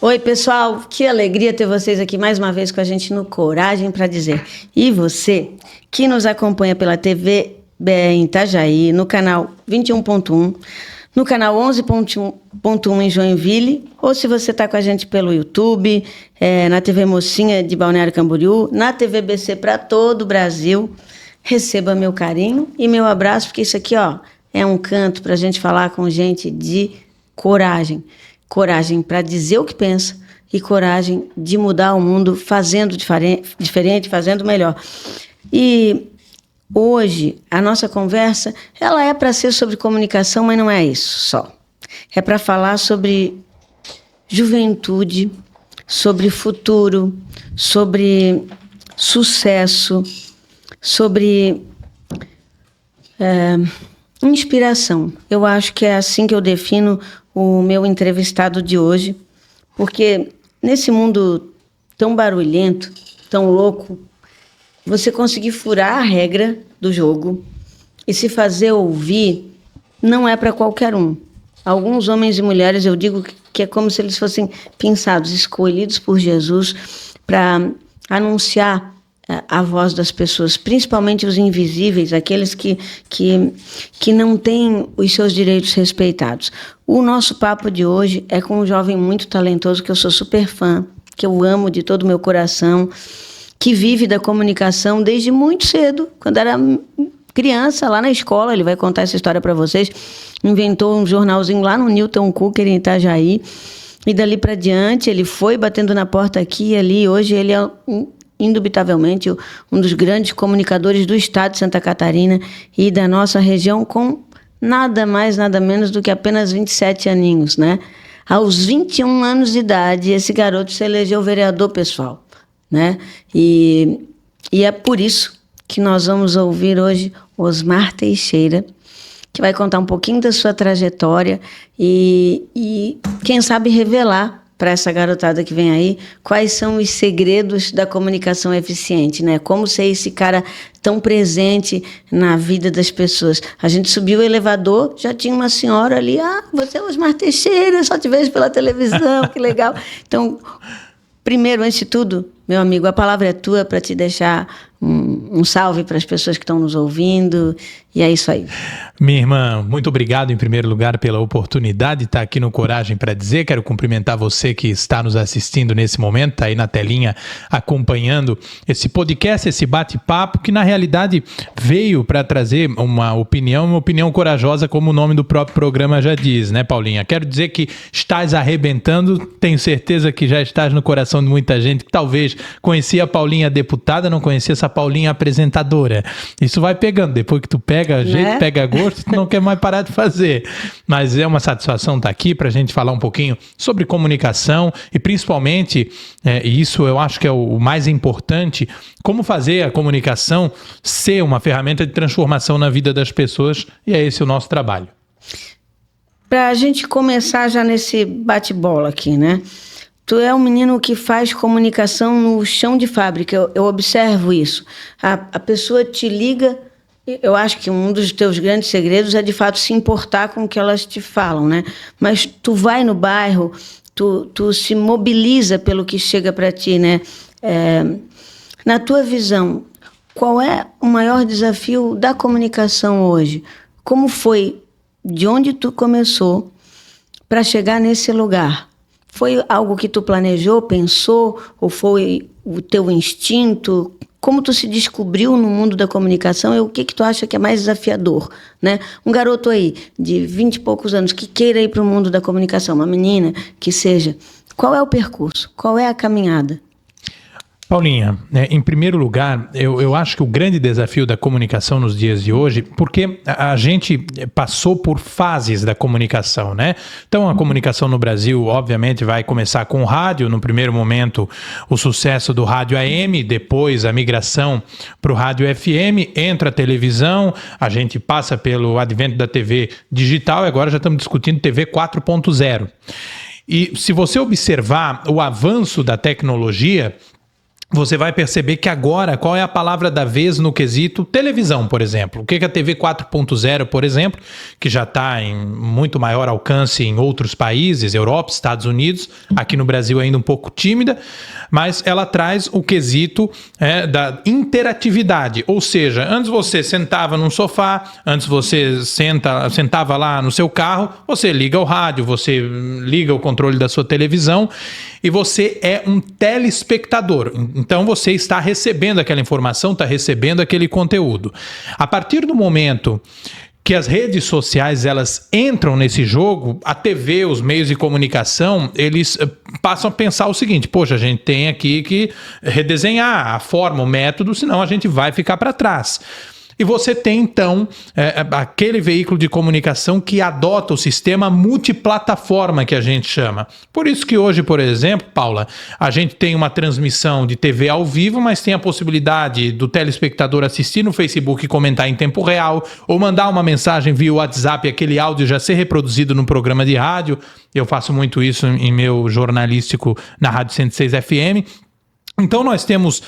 Oi, pessoal, que alegria ter vocês aqui mais uma vez com a gente no Coragem para Dizer. E você que nos acompanha pela TV em Itajaí, no canal 21.1, no canal 11.1 em Joinville, ou se você está com a gente pelo YouTube, na TV Mocinha de Balneário Camboriú, na TV BC para todo o Brasil, receba meu carinho e meu abraço, porque isso aqui, ó, é um canto para a gente falar com gente de coragem. Coragem para dizer o que pensa e coragem de mudar o mundo fazendo diferente, fazendo melhor. E hoje a nossa conversa, ela é para ser sobre comunicação, mas não é isso só. É para falar sobre juventude, sobre futuro, sobre sucesso, sobre inspiração. Eu acho que é assim que eu defino o meu entrevistado de hoje, porque nesse mundo tão barulhento, tão louco, você conseguir furar a regra do jogo e se fazer ouvir não é para qualquer um. Alguns homens e mulheres, eu digo que é como se eles fossem pensados, escolhidos por Jesus para anunciar a voz das pessoas, principalmente os invisíveis, aqueles que não têm os seus direitos respeitados. O nosso papo de hoje é com um jovem muito talentoso, que eu sou super fã, que eu amo de todo o meu coração, que vive da comunicação desde muito cedo, quando era criança, lá na escola. Ele vai contar essa história para vocês. Inventou um jornalzinho lá no Newton Cooker, em Itajaí, e dali para diante ele foi batendo na porta aqui e ali. Hoje ele é indubitavelmente um dos grandes comunicadores do estado de Santa Catarina e da nossa região, com nada mais, nada menos do que apenas 27 aninhos, né? Aos 21 anos de idade, esse garoto se elegeu vereador, pessoal, né? E é por isso que nós vamos ouvir hoje Osmar Teixeira, que vai contar um pouquinho da sua trajetória e quem sabe revelar para essa garotada que vem aí, quais são os segredos da comunicação eficiente, né? Como ser esse cara tão presente na vida das pessoas. A gente subiu o elevador, já tinha uma senhora ali, você é o Osmar Teixeira, só te vejo pela televisão, que legal. Então, primeiro, antes de tudo, meu amigo, a palavra é tua para te deixar um salve para as pessoas que estão nos ouvindo, e é isso aí. Minha irmã, muito obrigado em primeiro lugar pela oportunidade de estar aqui no Coragem para Dizer. Quero cumprimentar você que está nos assistindo nesse momento, está aí na telinha acompanhando esse podcast, esse bate-papo, que na realidade veio para trazer uma opinião corajosa, como o nome do próprio programa já diz, né, Paulinha? Quero dizer que estás arrebentando, tenho certeza que já estás no coração de muita gente que talvez conhecia a Paulinha deputada, não conhecia essa Paulinha apresentadora. Isso vai pegando, depois que tu pega jeito, pega gosto, tu não quer mais parar de fazer. Mas é uma satisfação estar aqui para a gente falar um pouquinho sobre comunicação e principalmente, e isso eu acho que é o mais importante, como fazer a comunicação ser uma ferramenta de transformação na vida das pessoas, e é esse o nosso trabalho. Para a gente começar já nesse bate-bola aqui, né? Tu é um menino que faz comunicação no chão de fábrica, eu observo isso. A pessoa te liga, eu acho que um dos teus grandes segredos é de fato se importar com o que elas te falam, né? Mas tu vai no bairro, tu se mobiliza pelo que chega para ti, né? Na tua visão, qual é o maior desafio da comunicação hoje? Como foi, de onde tu começou para chegar nesse lugar? Foi algo que tu planejou, pensou, ou foi o teu instinto? Como tu se descobriu no mundo da comunicação e o que tu acha que é mais desafiador, né? Um garoto aí de 20 e poucos anos que queira ir para o mundo da comunicação, uma menina que seja, qual é o percurso? Qual é a caminhada? Paulinha, em primeiro lugar, eu acho que o grande desafio da comunicação nos dias de hoje, porque a gente passou por fases da comunicação, né? Então, a comunicação no Brasil, obviamente, vai começar com o rádio. No primeiro momento, o sucesso do rádio AM, depois a migração para o rádio FM, entra a televisão, a gente passa pelo advento da TV digital e agora já estamos discutindo TV 4.0. E se você observar o avanço da tecnologia, você vai perceber que agora, qual é a palavra da vez no quesito televisão, por exemplo? O que é a TV 4.0, por exemplo, que já está em muito maior alcance em outros países, Europa, Estados Unidos, aqui no Brasil ainda um pouco tímida, mas ela traz o quesito da interatividade, ou seja, antes você sentava num sofá, antes você sentava lá no seu carro, você liga o rádio, você liga o controle da sua televisão e você é um telespectador. Então você está recebendo aquela informação, está recebendo aquele conteúdo. A partir do momento que as redes sociais elas entram nesse jogo, a TV, os meios de comunicação, eles passam a pensar o seguinte: poxa, a gente tem aqui que redesenhar a forma, o método, senão a gente vai ficar para trás. E você tem, então, aquele veículo de comunicação que adota o sistema multiplataforma que a gente chama. Por isso que hoje, por exemplo, Paula, a gente tem uma transmissão de TV ao vivo, mas tem a possibilidade do telespectador assistir no Facebook e comentar em tempo real, ou mandar uma mensagem via WhatsApp e aquele áudio já ser reproduzido no programa de rádio. Eu faço muito isso em meu jornalístico na Rádio 106 FM. Então nós temos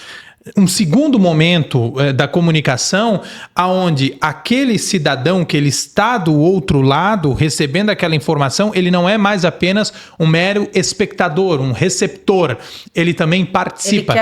um segundo momento da comunicação onde aquele cidadão que ele está do outro lado recebendo aquela informação, ele não é mais apenas um mero espectador, um receptor, ele também participa.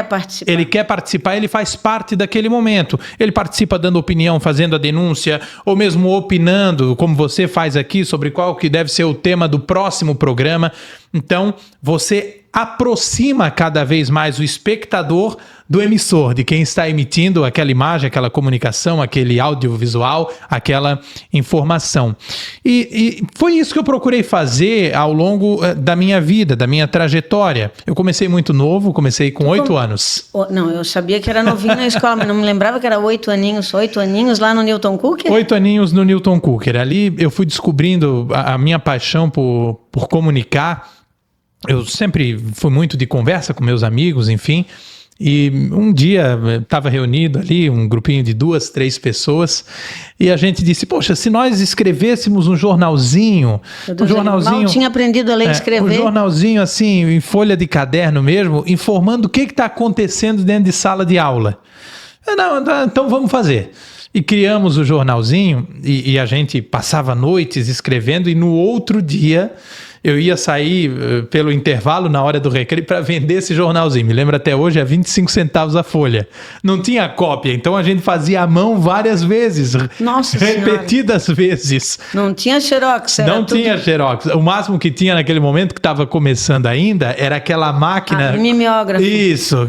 Ele quer participar, ele faz parte daquele momento. Ele participa dando opinião, fazendo a denúncia, ou mesmo opinando, como você faz aqui, sobre qual que deve ser o tema do próximo programa. Então, você aproxima cada vez mais o espectador do emissor, de quem está emitindo aquela imagem, aquela comunicação, aquele audiovisual, aquela informação. E foi isso que eu procurei fazer ao longo da minha vida, da minha trajetória. Eu comecei muito novo, comecei com 8 anos. Não, eu sabia que era novinho na escola, mas não me lembrava que era 8 aninhos lá no Newton Cooker? 8 aninhos no Newton Cooker. Ali eu fui descobrindo a minha paixão por comunicar. Eu sempre fui muito de conversa com meus amigos, enfim. E um dia estava reunido ali um grupinho de 2, 3 pessoas e a gente disse: poxa, se nós escrevêssemos um jornalzinho... Mal tinha aprendido a ler e escrever. Um jornalzinho assim, em folha de caderno mesmo, informando o que está acontecendo dentro de sala de aula. Então vamos fazer. E criamos o jornalzinho e a gente passava noites escrevendo e no outro dia eu ia sair pelo intervalo na hora do recreio para vender esse jornalzinho. Me lembro até hoje, é 25 centavos a folha. Não tinha cópia, então a gente fazia à mão várias vezes. Nossa repetidas vezes. Não tinha xerox. Tinha xerox. O máximo que tinha naquele momento, que estava começando ainda, era aquela máquina... mimeógrafo. Isso,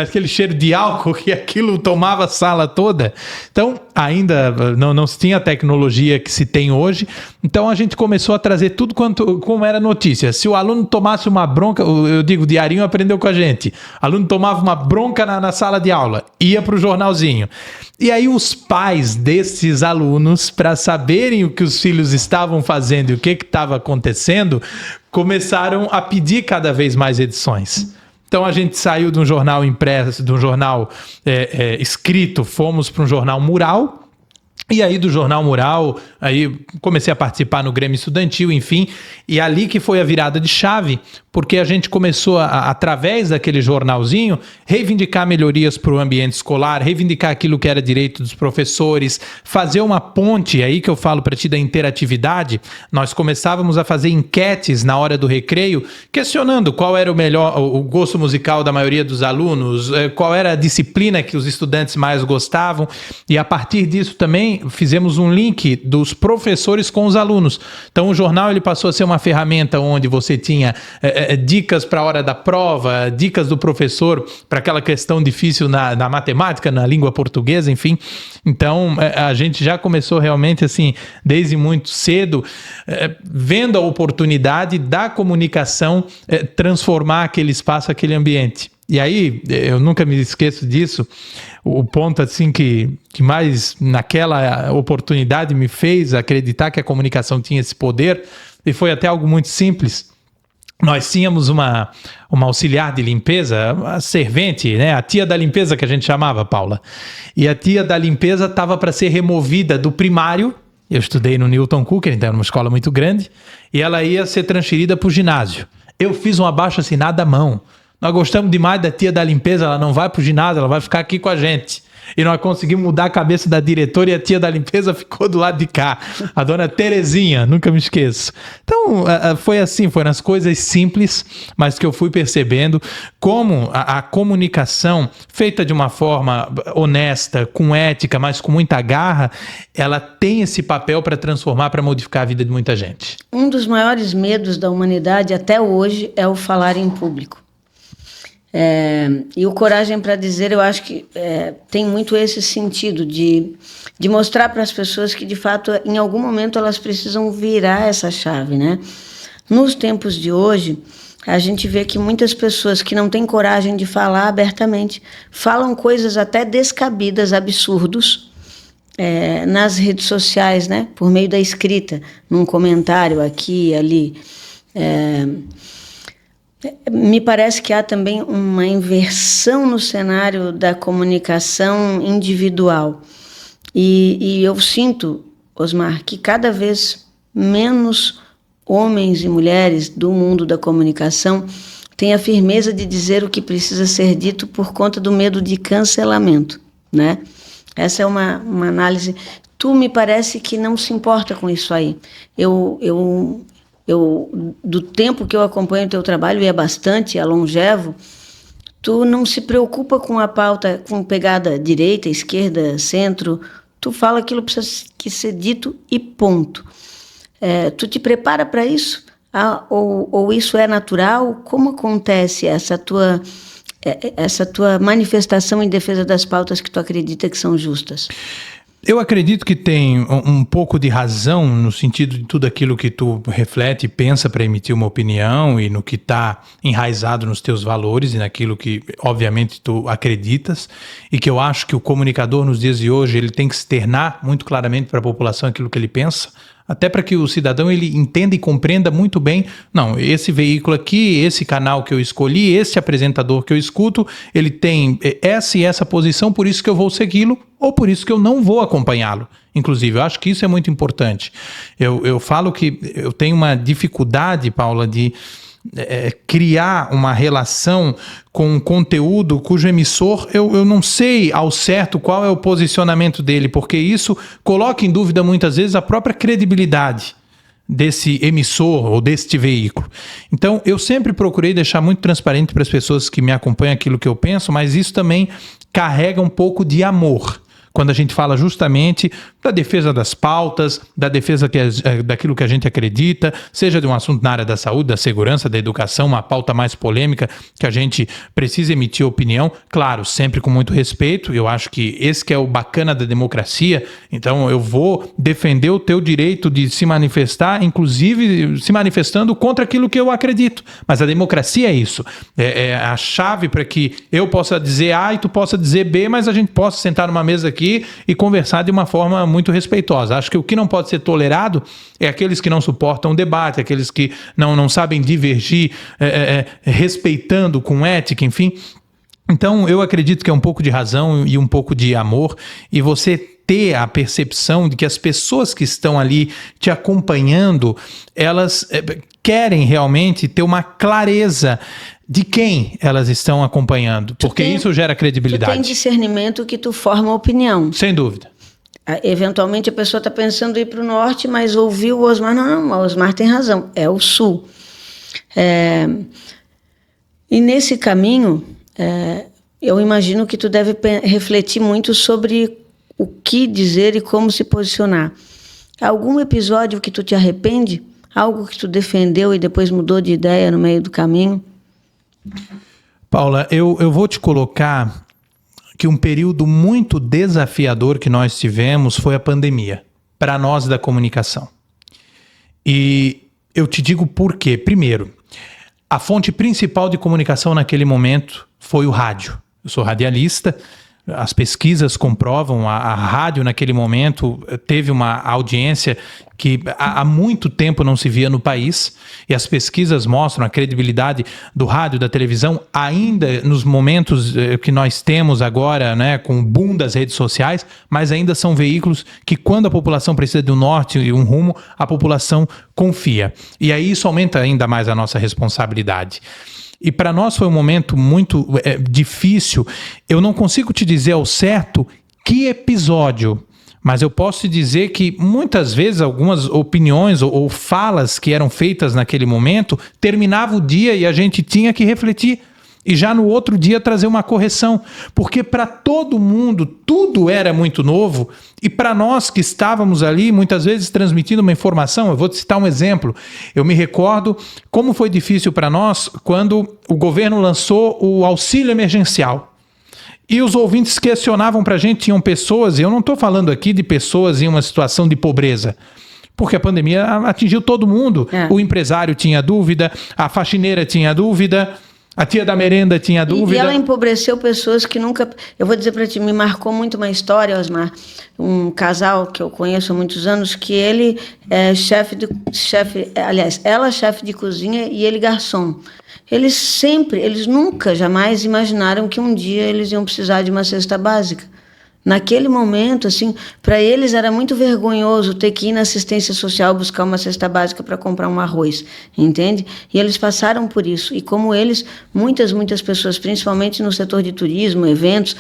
aquele cheiro de álcool que aquilo tomava a sala toda. Então, ainda não se tinha a tecnologia que se tem hoje. Então, a gente começou a trazer tudo como era notícia. Se o aluno tomasse uma bronca, eu digo, o Diarinho aprendeu com a gente. O aluno tomava uma bronca na sala de aula, ia para o jornalzinho. E aí os pais desses alunos, para saberem o que os filhos estavam fazendo e o que estava acontecendo, começaram a pedir cada vez mais edições. Então a gente saiu de um jornal impresso, de um jornal escrito, fomos para um jornal mural. E aí do Jornal Mural, aí comecei a participar no Grêmio Estudantil, enfim, e ali que foi a virada de chave, porque a gente começou através daquele jornalzinho, reivindicar melhorias para o ambiente escolar, reivindicar aquilo que era direito dos professores, fazer uma ponte, aí que eu falo para ti da interatividade. Nós começávamos a fazer enquetes na hora do recreio, questionando qual era o gosto musical da maioria dos alunos, qual era a disciplina que os estudantes mais gostavam, e a partir disso também fizemos um link dos professores com os alunos. Então o jornal ele passou a ser uma ferramenta onde você tinha dicas para a hora da prova, dicas do professor para aquela questão difícil na matemática, na língua portuguesa, enfim. Então a gente já começou realmente assim, desde muito cedo, vendo a oportunidade da comunicação transformar aquele espaço, aquele ambiente. E aí, eu nunca me esqueço disso, o ponto assim que mais naquela oportunidade me fez acreditar que a comunicação tinha esse poder, e foi até algo muito simples. Nós tínhamos uma auxiliar de limpeza, a servente, né? A tia da limpeza que a gente chamava, Paula. E a tia da limpeza estava para ser removida do primário. Eu estudei no Newton Cooker, então era uma escola muito grande, e ela ia ser transferida para o ginásio. Eu fiz um abaixo-assinado à mão. Nós gostamos demais da tia da limpeza, ela não vai pro ginásio, ela vai ficar aqui com a gente. E nós conseguimos mudar a cabeça da diretora e a tia da limpeza ficou do lado de cá. A dona Terezinha, nunca me esqueço. Então, foi assim, foi nas coisas simples, mas que eu fui percebendo como a comunicação, feita de uma forma honesta, com ética, mas com muita garra, ela tem esse papel para transformar, para modificar a vida de muita gente. Um dos maiores medos da humanidade até hoje é o falar em público. E o Coragem para Dizer, eu acho que tem muito esse sentido de mostrar para as pessoas que, de fato, em algum momento elas precisam virar essa chave, né? Nos tempos de hoje, a gente vê que muitas pessoas que não têm coragem de falar abertamente falam coisas até descabidas, absurdos, nas redes sociais, né? Por meio da escrita, num comentário aqui e ali. Me parece que há também uma inversão no cenário da comunicação individual. E eu sinto, Osmar, que cada vez menos homens e mulheres do mundo da comunicação têm a firmeza de dizer o que precisa ser dito por conta do medo de cancelamento, né? Essa é uma análise. Tu me parece que não se importa com isso aí. Eu, do tempo que eu acompanho o teu trabalho, e é bastante, é longevo, tu não se preocupa com a pauta, com pegada direita, esquerda, centro, tu fala aquilo que precisa ser dito e ponto. Tu te prepara para isso? Ou isso é natural? Como acontece essa tua manifestação em defesa das pautas que tu acredita que são justas? Eu acredito que tem um pouco de razão no sentido de tudo aquilo que tu reflete e pensa para emitir uma opinião e no que está enraizado nos teus valores e naquilo que, obviamente, tu acreditas, e que eu acho que o comunicador nos dias de hoje ele tem que externar muito claramente para a população aquilo que ele pensa, até para que o cidadão ele entenda e compreenda muito bem, não, esse veículo aqui, esse canal que eu escolhi, esse apresentador que eu escuto, ele tem essa e essa posição, por isso que eu vou segui-lo, ou por isso que eu não vou acompanhá-lo. Inclusive, eu acho que isso é muito importante. Eu falo que eu tenho uma dificuldade, Paula, de criar uma relação com um conteúdo cujo emissor eu não sei ao certo qual é o posicionamento dele, porque isso coloca em dúvida muitas vezes a própria credibilidade desse emissor ou deste veículo. Então, eu sempre procurei deixar muito transparente para as pessoas que me acompanham aquilo que eu penso, mas isso também carrega um pouco de amor. Quando a gente fala justamente da defesa das pautas, da defesa daquilo que a gente acredita, seja de um assunto na área da saúde, da segurança, da educação, uma pauta mais polêmica que a gente precisa emitir opinião, claro, sempre com muito respeito. Eu acho que esse que é o bacana da democracia. Então eu vou defender o teu direito de se manifestar, inclusive se manifestando contra aquilo que eu acredito. Mas a democracia é isso, é a chave para que eu possa dizer A e tu possa dizer B, mas a gente possa sentar numa mesa aqui e conversar de uma forma muito respeitosa. Acho que o que não pode ser tolerado é aqueles que não suportam o debate, aqueles que não sabem divergir, respeitando com ética, enfim. Então, eu acredito que é um pouco de razão e um pouco de amor, e você ter a percepção de que as pessoas que estão ali te acompanhando, elas querem realmente ter uma clareza de quem elas estão acompanhando, porque isso gera credibilidade. Tu tem discernimento que tu forma opinião. Sem dúvida. Eventualmente a pessoa está pensando em ir para o norte, mas ouviu o Osmar. Não, o Osmar tem razão, é o sul. E nesse caminho, eu imagino que tu deve refletir muito sobre o que dizer e como se posicionar. Algum episódio que tu te arrepende? Algo que tu defendeu e depois mudou de ideia no meio do caminho? Paula, eu vou te colocar que um período muito desafiador que nós tivemos foi a pandemia, para nós da comunicação. E eu te digo por quê. Primeiro, a fonte principal de comunicação naquele momento foi o rádio. Eu sou radialista, as pesquisas comprovam, a rádio naquele momento teve uma audiência que há muito tempo não se via no país, e as pesquisas mostram a credibilidade do rádio, da televisão, ainda nos momentos que nós temos agora, né, com o boom das redes sociais, mas ainda são veículos que, quando a população precisa de um norte e um rumo, a população confia. E aí isso aumenta ainda mais a nossa responsabilidade. E para nós foi um momento muito difícil. Eu não consigo te dizer ao certo que episódio, mas eu posso te dizer que muitas vezes algumas opiniões ou falas que eram feitas naquele momento terminava o dia e a gente tinha que refletir. E já no outro dia trazer uma correção, porque para todo mundo tudo era muito novo e para nós que estávamos ali muitas vezes transmitindo uma informação, eu vou te citar um exemplo, eu me recordo como foi difícil para nós quando o governo lançou o auxílio emergencial. E os ouvintes questionavam para a gente, tinham pessoas, e eu não estou falando aqui de pessoas em uma situação de pobreza, porque a pandemia atingiu todo mundo, o empresário tinha dúvida, a faxineira tinha dúvida, a tia da merenda tinha dúvida. E ela empobreceu pessoas que nunca... Eu vou dizer para ti, me marcou muito uma história, Osmar. Um casal que eu conheço há muitos anos, que ele é ela chefe de cozinha e ele garçom. Eles nunca, jamais imaginaram que um dia eles iam precisar de uma cesta básica. Naquele momento, assim, para eles era muito vergonhoso ter que ir na assistência social buscar uma cesta básica para comprar um arroz, entende? E eles passaram por isso. E como eles, muitas pessoas, principalmente no setor de turismo, eventos,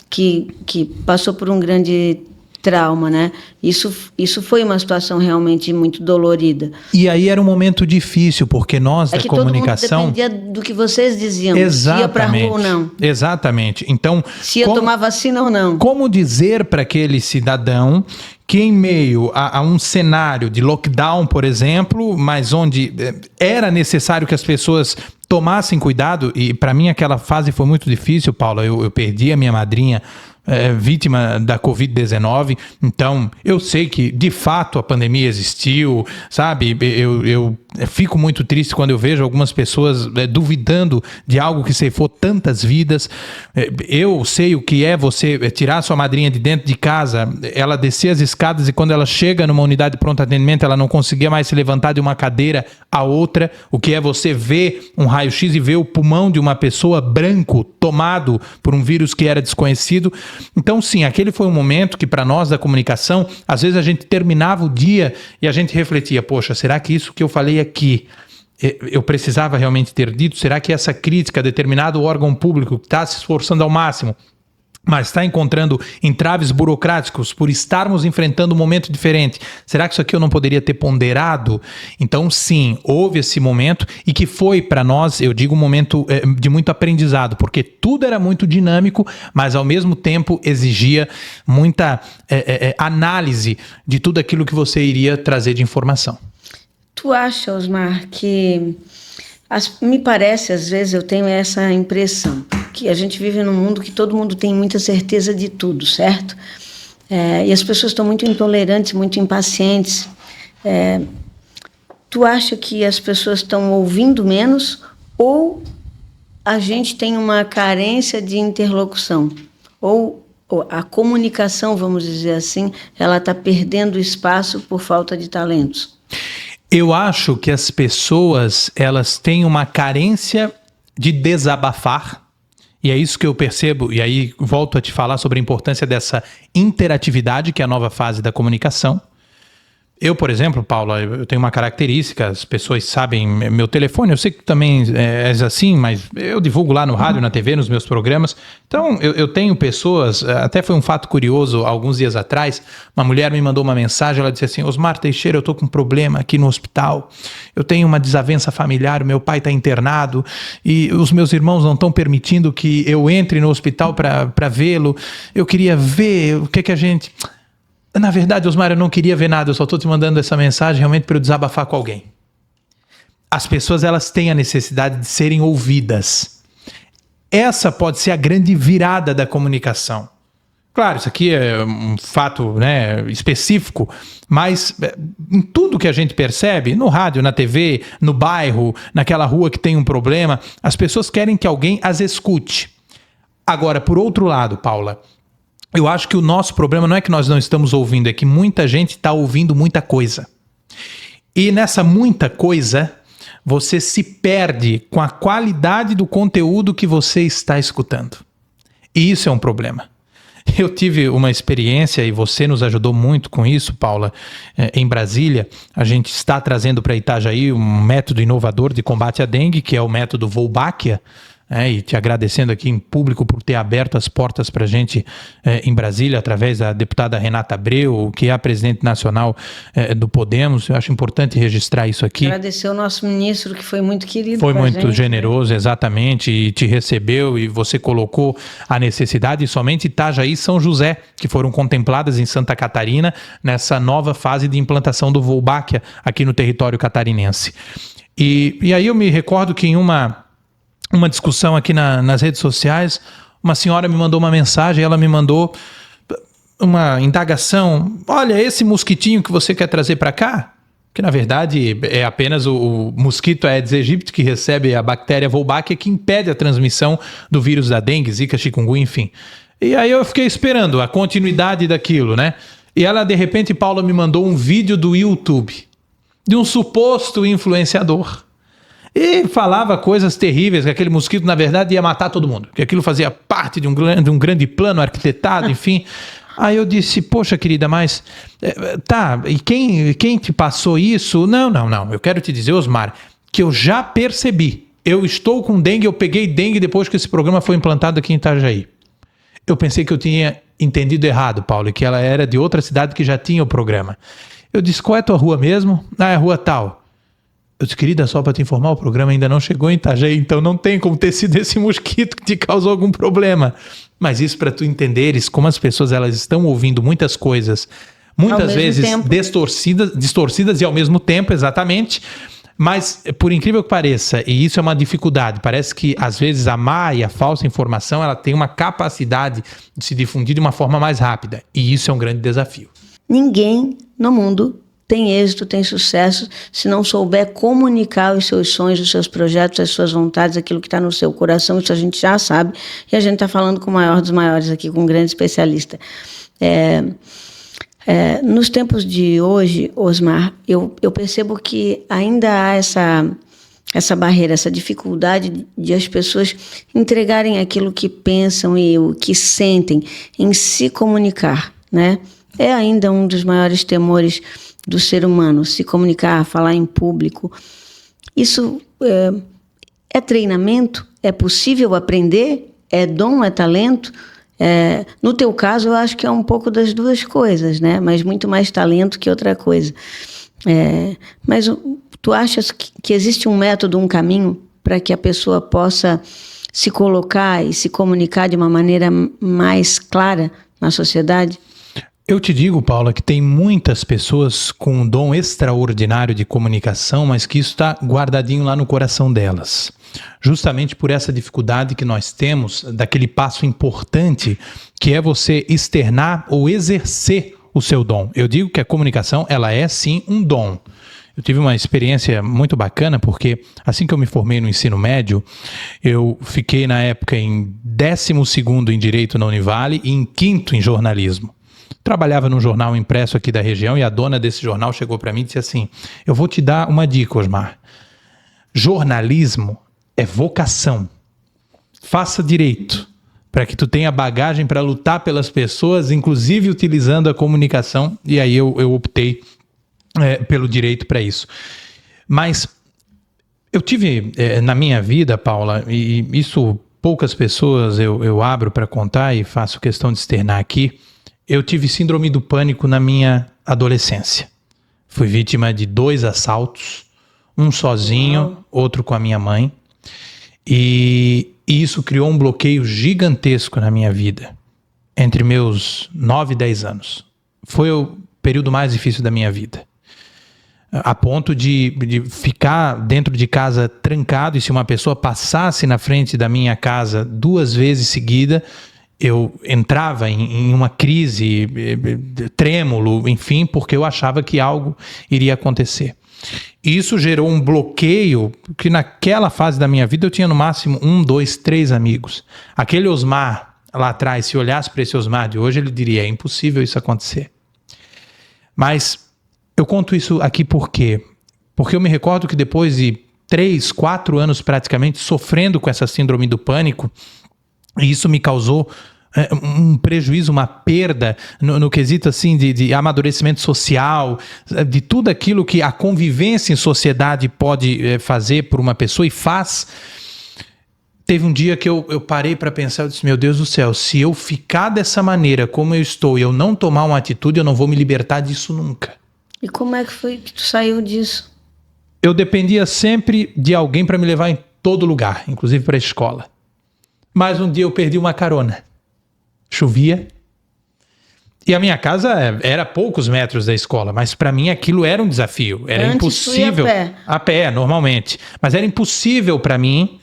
que passou por um grande trauma, né? Isso foi uma situação realmente muito dolorida. E aí era um momento difícil, porque nós da comunicação... Todo mundo dependia do que vocês diziam, exatamente, se ia para rua ou não. Exatamente. Então, se ia tomar vacina ou não. Como dizer para aquele cidadão que em meio a um cenário de lockdown, por exemplo, mas onde era necessário que as pessoas tomassem cuidado, e para mim aquela fase foi muito difícil, Paula, eu perdi a minha madrinha, vítima da Covid-19, então eu sei que de fato a pandemia existiu, sabe, eu fico muito triste quando eu vejo algumas pessoas duvidando de algo que ceifou tantas vidas. Eu sei o que é você tirar sua madrinha de dentro de casa, ela descer as escadas e quando ela chega numa unidade de pronto atendimento ela não conseguia mais se levantar de uma cadeira a outra, o que é você ver um raio-x e ver o pulmão de uma pessoa branco tomado por um vírus que era desconhecido. Então sim, aquele foi um momento que para nós da comunicação, às vezes a gente terminava o dia e a gente refletia, poxa, será que isso que eu falei aqui, eu precisava realmente ter dito? Será que essa crítica a determinado órgão público que está se esforçando ao máximo, mas está encontrando entraves burocráticos por estarmos enfrentando um momento diferente, será que isso aqui eu não poderia ter ponderado? Então sim, houve esse momento e que foi para nós, eu digo, um momento de muito aprendizado, porque tudo era muito dinâmico, mas ao mesmo tempo exigia muita análise de tudo aquilo que você iria trazer de informação. Tu acha, Osmar, que... me parece, às vezes eu tenho essa impressão, que a gente vive num mundo que todo mundo tem muita certeza de tudo, certo? E as pessoas estão muito intolerantes, muito impacientes. Tu acha que as pessoas estão ouvindo menos ou a gente tem uma carência de interlocução? Ou a comunicação, vamos dizer assim, ela está perdendo espaço por falta de talentos? Eu acho que as pessoas, elas têm uma carência de desabafar, e é isso que eu percebo, e aí volto a te falar sobre a importância dessa interatividade, que é a nova fase da comunicação. Eu, por exemplo, Paula, eu tenho uma característica, as pessoas sabem meu telefone, eu sei que tu também és assim, mas eu divulgo lá no rádio, na TV, nos meus programas. Então, eu tenho pessoas, até foi um fato curioso, alguns dias atrás, uma mulher me mandou uma mensagem, ela disse assim, Osmar Teixeira, eu tô com um problema aqui no hospital, eu tenho uma desavença familiar, o meu pai está internado e os meus irmãos não estão permitindo que eu entre no hospital para vê-lo, eu queria ver o que a gente... Na verdade, Osmar, eu não queria ver nada, eu só estou te mandando essa mensagem realmente para eu desabafar com alguém. As pessoas, elas têm a necessidade de serem ouvidas. Essa pode ser a grande virada da comunicação. Claro, isso aqui é um fato, né, específico, mas em tudo que a gente percebe, no rádio, na TV, no bairro, naquela rua que tem um problema, as pessoas querem que alguém as escute. Agora, por outro lado, Paula, eu acho que o nosso problema não é que nós não estamos ouvindo, é que muita gente está ouvindo muita coisa. E nessa muita coisa, você se perde com a qualidade do conteúdo que você está escutando. E isso é um problema. Eu tive uma experiência, e você nos ajudou muito com isso, Paula, em Brasília. A gente está trazendo para Itajaí um método inovador de combate à dengue, que é o método Wolbachia, e te agradecendo aqui em público por ter aberto as portas para a gente em Brasília, através da deputada Renata Abreu, que é a presidente nacional do Podemos. Eu acho importante registrar isso aqui. Agradecer ao nosso ministro, que foi muito querido. Foi muito generoso, né? Exatamente, e te recebeu, e você colocou a necessidade, e somente Itajaí e São José, que foram contempladas em Santa Catarina, nessa nova fase de implantação do Wolbachia aqui no território catarinense. E aí eu me recordo que em uma discussão aqui nas redes sociais, uma senhora me mandou uma mensagem, ela me mandou uma indagação: olha, esse mosquitinho que você quer trazer para cá, que na verdade é apenas o mosquito Aedes aegypti, que recebe a bactéria Wolbachia, que impede a transmissão do vírus da dengue, zika, chikungunya, enfim. E aí eu fiquei esperando a continuidade daquilo, né? E ela, de repente, Paula, me mandou um vídeo do YouTube de um suposto influenciador. E falava coisas terríveis, que aquele mosquito, na verdade, ia matar todo mundo. Que aquilo fazia parte de um grande plano arquitetado, enfim. Aí eu disse: poxa, querida, mas... tá, e quem te passou isso? Não. Eu quero te dizer, Osmar, que eu já percebi. Eu estou com dengue, eu peguei dengue depois que esse programa foi implantado aqui em Itajaí. Eu pensei que eu tinha entendido errado, Paulo, e que ela era de outra cidade que já tinha o programa. Eu disse: qual é a tua rua mesmo? Ah, é a rua tal. Eu disse: querida, só para te informar, o programa ainda não chegou em Itajaí, então não tem como ter sido esse mosquito que te causou algum problema. Mas isso para tu entenderes como as pessoas, elas estão ouvindo muitas coisas, muitas vezes distorcidas e ao mesmo tempo, exatamente. Mas, por incrível que pareça, e isso é uma dificuldade, parece que às vezes a má e a falsa informação, ela tem uma capacidade de se difundir de uma forma mais rápida. E isso é um grande desafio. Ninguém no mundo tem êxito, tem sucesso, se não souber comunicar os seus sonhos, os seus projetos, as suas vontades, aquilo que está no seu coração. Isso a gente já sabe, e a gente está falando com o maior dos maiores aqui, com um grande especialista. Nos tempos de hoje, Osmar, eu percebo que ainda há essa barreira, essa dificuldade de as pessoas entregarem aquilo que pensam e o que sentem em se comunicar, né? É ainda um dos maiores temores do ser humano, se comunicar, falar em público. Isso é treinamento? É possível aprender? É dom? É talento? No teu caso, eu acho que é um pouco das duas coisas, né? Mas muito mais talento que outra coisa. Mas tu achas que existe um método, um caminho para que a pessoa possa se colocar e se comunicar de uma maneira mais clara na sociedade? Eu te digo, Paula, que tem muitas pessoas com um dom extraordinário de comunicação, mas que isso está guardadinho lá no coração delas. Justamente por essa dificuldade que nós temos daquele passo importante, que é você externar ou exercer o seu dom. Eu digo que a comunicação, ela é sim um dom. Eu tive uma experiência muito bacana, porque assim que eu me formei no ensino médio, eu fiquei na época em 12º em Direito na Univale e em 5º em Jornalismo. Trabalhava num jornal impresso aqui da região e a dona desse jornal chegou para mim e disse assim: eu vou te dar uma dica, Osmar. Jornalismo é vocação. Faça direito, para que tu tenha bagagem para lutar pelas pessoas, inclusive utilizando a comunicação. E aí eu optei pelo direito para isso. Mas eu tive na minha vida, Paula, e isso poucas pessoas eu abro para contar e faço questão de externar aqui, eu tive síndrome do pânico na minha adolescência. Fui vítima de 2 assaltos, um sozinho, outro com a minha mãe. E isso criou um bloqueio gigantesco na minha vida, entre meus 9 e 10 anos. Foi o período mais difícil da minha vida. A ponto de ficar dentro de casa trancado, e se uma pessoa passasse na frente da minha casa 2 vezes seguida, eu entrava em uma crise, trêmulo, enfim, porque eu achava que algo iria acontecer. E isso gerou um bloqueio, que naquela fase da minha vida eu tinha no máximo 1, 2, 3 amigos. Aquele Osmar lá atrás, se olhasse para esse Osmar de hoje, ele diria: é impossível isso acontecer. Mas eu conto isso aqui por quê? Porque eu me recordo que depois de 3, 4 anos praticamente sofrendo com essa síndrome do pânico, e isso me causou um prejuízo, uma perda no quesito assim de amadurecimento social, de tudo aquilo que a convivência em sociedade pode fazer por uma pessoa e faz. Teve um dia que eu parei para pensar, eu disse, meu Deus do céu, se eu ficar dessa maneira como eu estou e eu não tomar uma atitude, eu não vou me libertar disso nunca. E como é que foi que tu saiu disso? Eu dependia sempre de alguém para me levar em todo lugar, inclusive para a escola. Mas um dia eu perdi uma carona. Chovia. E a minha casa era a poucos metros da escola, mas para mim aquilo era um desafio. Era impossível. A pé, normalmente. Mas era impossível para mim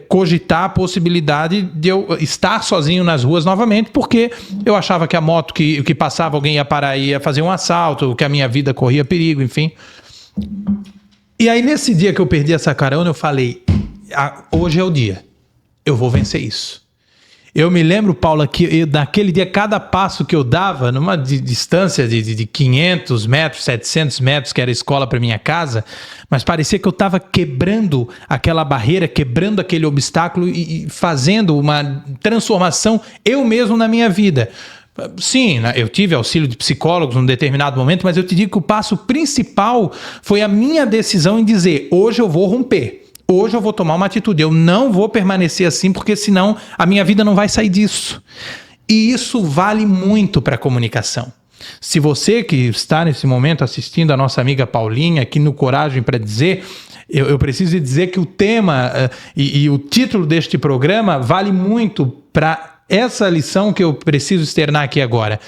cogitar a possibilidade de eu estar sozinho nas ruas novamente, porque eu achava que a moto que passava, alguém ia parar e ia fazer um assalto, que a minha vida corria perigo, enfim. E aí nesse dia que eu perdi essa carona, eu falei, hoje é o dia. Eu vou vencer isso. Eu me lembro, Paula, que naquele dia, cada passo que eu dava, numa distância de 500 metros, 700 metros, que era a escola para minha casa, mas parecia que eu estava quebrando aquela barreira, quebrando aquele obstáculo e fazendo uma transformação eu mesmo na minha vida. Sim, eu tive auxílio de psicólogos num determinado momento, mas eu te digo que o passo principal foi a minha decisão em dizer, hoje eu vou romper. Hoje eu vou tomar uma atitude, eu não vou permanecer assim, porque senão a minha vida não vai sair disso. E isso vale muito para a comunicação. Se você que está nesse momento assistindo a nossa amiga Paulinha, aqui no Coragem para Dizer, eu preciso dizer que o tema e o título deste programa vale muito para essa lição que eu preciso externar aqui agora.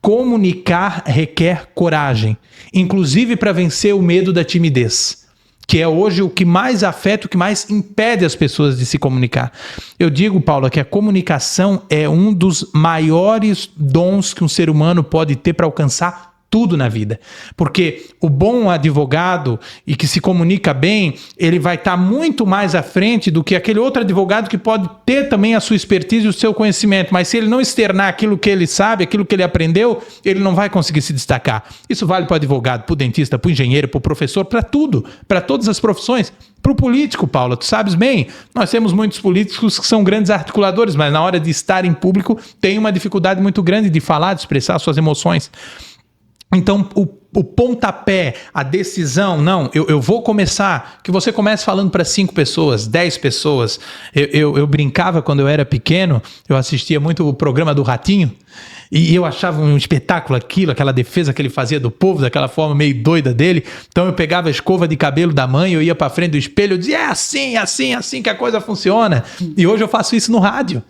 Comunicar requer coragem, inclusive para vencer o medo da timidez, que é hoje o que mais afeta, o que mais impede as pessoas de se comunicar. Eu digo, Paula, que a comunicação é um dos maiores dons que um ser humano pode ter para alcançar tudo na vida. Porque o bom advogado e que se comunica bem, ele vai estar muito mais à frente do que aquele outro advogado que pode ter também a sua expertise e o seu conhecimento, mas se ele não externar aquilo que ele sabe, aquilo que ele aprendeu, ele não vai conseguir se destacar. Isso vale para o advogado, para o dentista, para o engenheiro, para o professor, para tudo, para todas as profissões. Para o político, Paula, tu sabes bem, nós temos muitos políticos que são grandes articuladores, mas na hora de estar em público tem uma dificuldade muito grande de falar, de expressar suas emoções. Então, o pontapé, a decisão, não, eu vou começar, que você comece falando para 5 pessoas, 10 pessoas. Eu brincava quando eu era pequeno, eu assistia muito o programa do Ratinho, e eu achava um espetáculo aquilo, aquela defesa que ele fazia do povo, daquela forma meio doida dele. Então eu pegava a escova de cabelo da mãe, eu ia para frente do espelho, eu dizia, é assim que a coisa funciona. E hoje eu faço isso no rádio.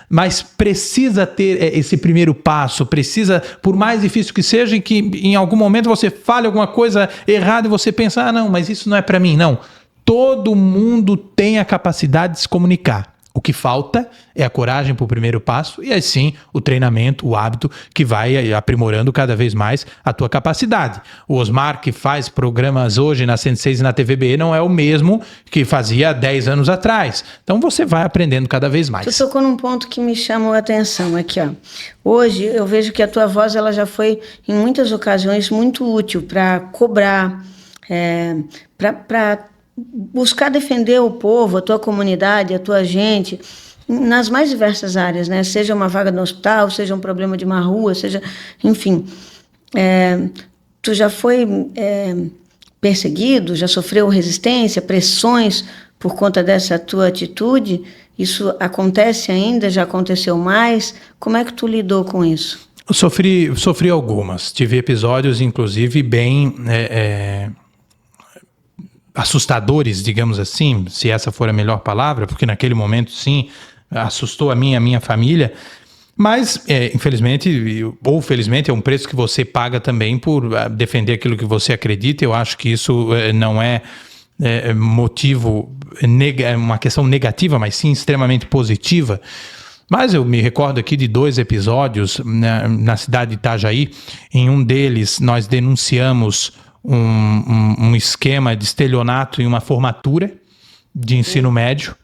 Mas precisa ter esse primeiro passo, precisa, por mais difícil que seja, que em algum momento você fale alguma coisa errada e você pensa, não, mas isso não é para mim. Não, todo mundo tem a capacidade de se comunicar. O que falta é a coragem para o primeiro passo e assim o treinamento, o hábito que vai aprimorando cada vez mais a tua capacidade. O Osmar, que faz programas hoje na 106 e na TVBE, não é o mesmo que fazia 10 anos atrás. Então você vai aprendendo cada vez mais. Tu tocou num ponto que me chamou a atenção aqui, ó. Hoje eu vejo que a tua voz ela já foi em muitas ocasiões muito útil para cobrar, para buscar defender o povo, a tua comunidade, a tua gente, nas mais diversas áreas, né? Seja uma vaga no hospital, seja um problema de uma rua, seja, enfim. Tu já foi perseguido, já sofreu resistência, pressões por conta dessa tua atitude? Isso acontece ainda? Já aconteceu mais? Como é que tu lidou com isso? Eu sofri algumas. Tive episódios, inclusive, bem assustadores, digamos assim, se essa for a melhor palavra, porque naquele momento, sim, assustou a minha família. Mas, infelizmente, ou felizmente, é um preço que você paga também por defender aquilo que você acredita. Eu acho que isso não é motivo, uma questão negativa, mas sim extremamente positiva. Mas eu me recordo aqui de 2 episódios na cidade de Itajaí. Em um deles, nós denunciamos um esquema de estelionato em uma formatura de ensino médio.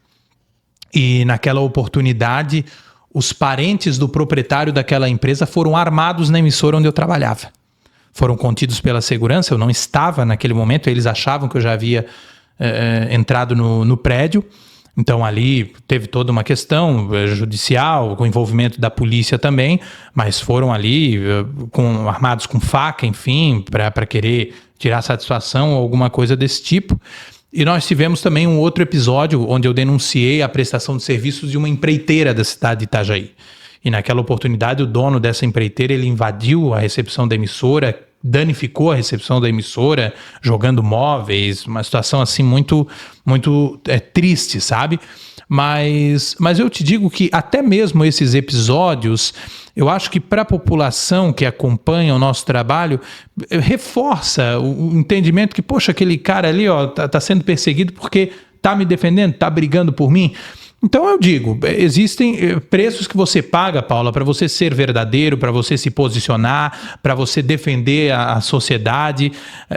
E naquela oportunidade, os parentes do proprietário daquela empresa foram armados na emissora onde eu trabalhava. Foram contidos pela segurança, eu não estava naquele momento, eles achavam que eu já havia entrado no prédio, Então ali teve toda uma questão judicial, com envolvimento da polícia também, mas foram ali armados com faca, enfim, para querer tirar satisfação ou alguma coisa desse tipo. E nós tivemos também um outro episódio onde eu denunciei a prestação de serviços de uma empreiteira da cidade de Itajaí. E naquela oportunidade o dono dessa empreiteira, ele invadiu a recepção da emissora, danificou a recepção da emissora, jogando móveis, uma situação assim muito triste, sabe? Mas eu te digo que até mesmo esses episódios, eu acho que para a população que acompanha o nosso trabalho, reforça o entendimento que, poxa, aquele cara ali tá sendo perseguido porque tá me defendendo, tá brigando por mim. Então eu digo, existem preços que você paga, Paula, para você ser verdadeiro, para você se posicionar, para você defender a sociedade,